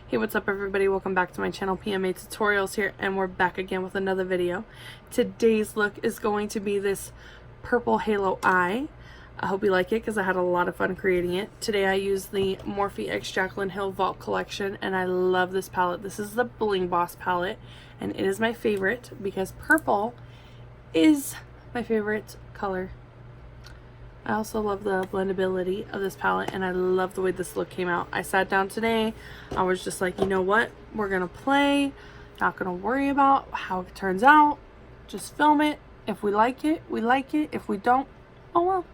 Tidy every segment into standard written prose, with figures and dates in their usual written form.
Hey, what's up everybody? Welcome back to my channel. PMA Tutorials here, and we're back again with another video. Today's look is going to be this purple halo eye. I hope you like it because I had a lot of fun creating it. Today I used the Morphe x Jaclyn Hill Vault collection, and I love this palette. This is the Bling Boss palette, and it is my favorite because purple is my favorite color. I also love the blendability of this palette, and I love the way this look came out. I sat down today, I was just like, you know what, we're gonna play, not gonna worry about how it turns out, just film it. If we like it, we like it. If we don't, oh well.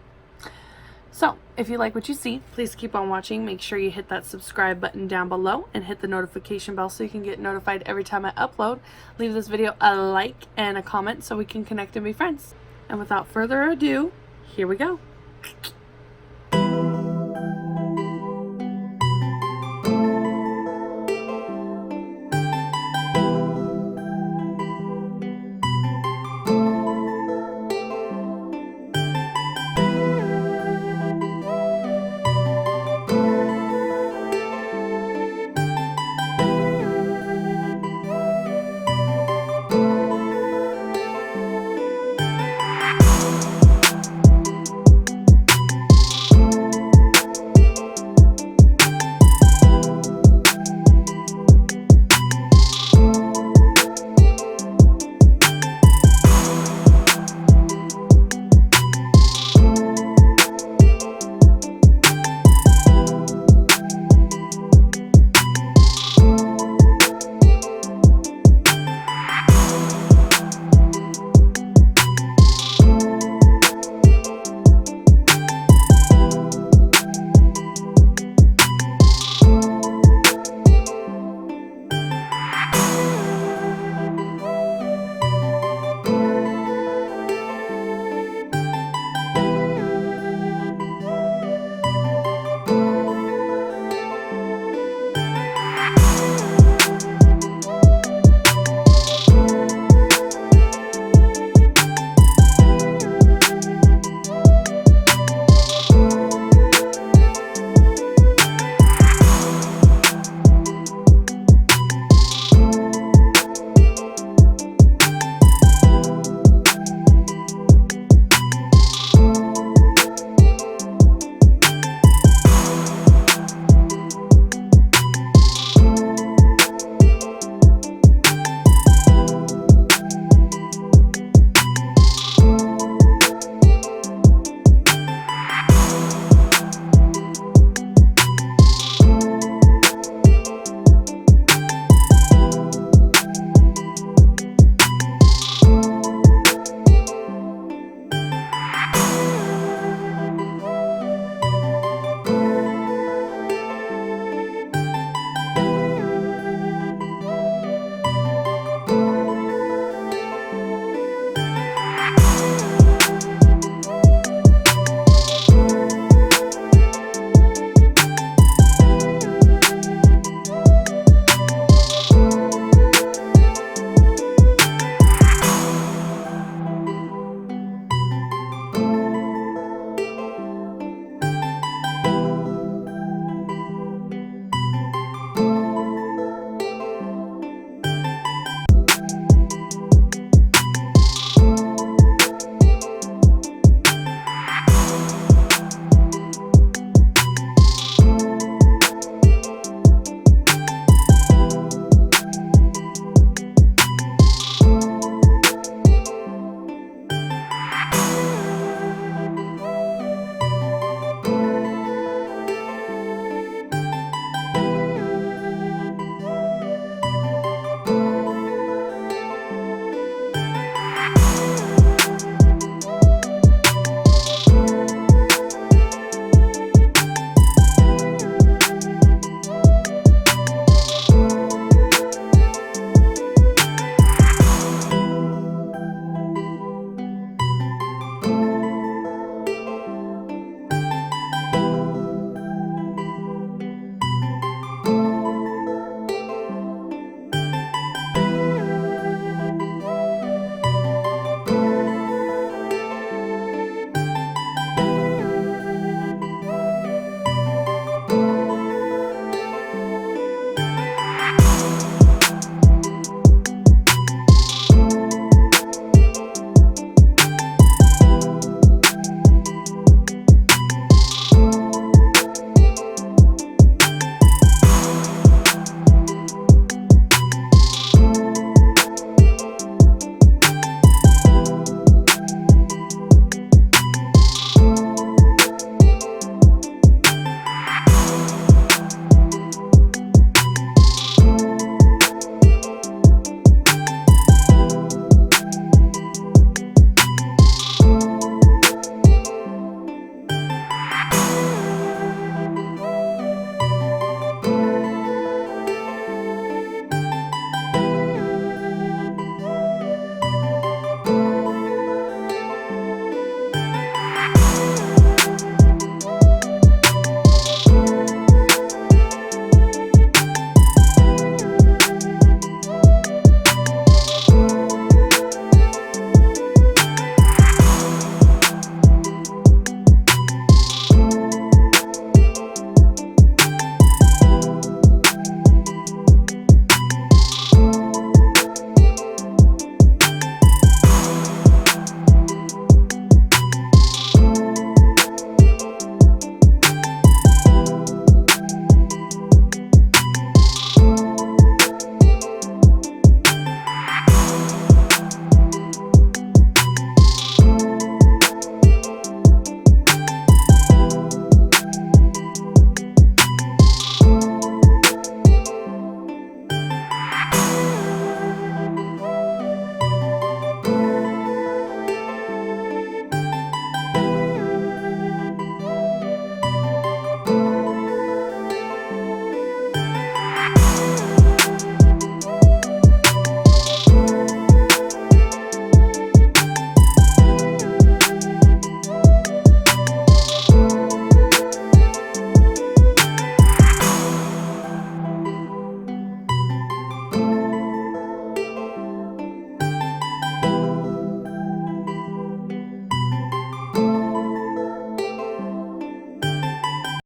So if you like what you see, please keep on watching. Make sure you hit that subscribe button down below and hit the notification bell so you can get notified every time I upload. Leave this video a like and a comment so we can connect and be friends. And without further ado, here we go.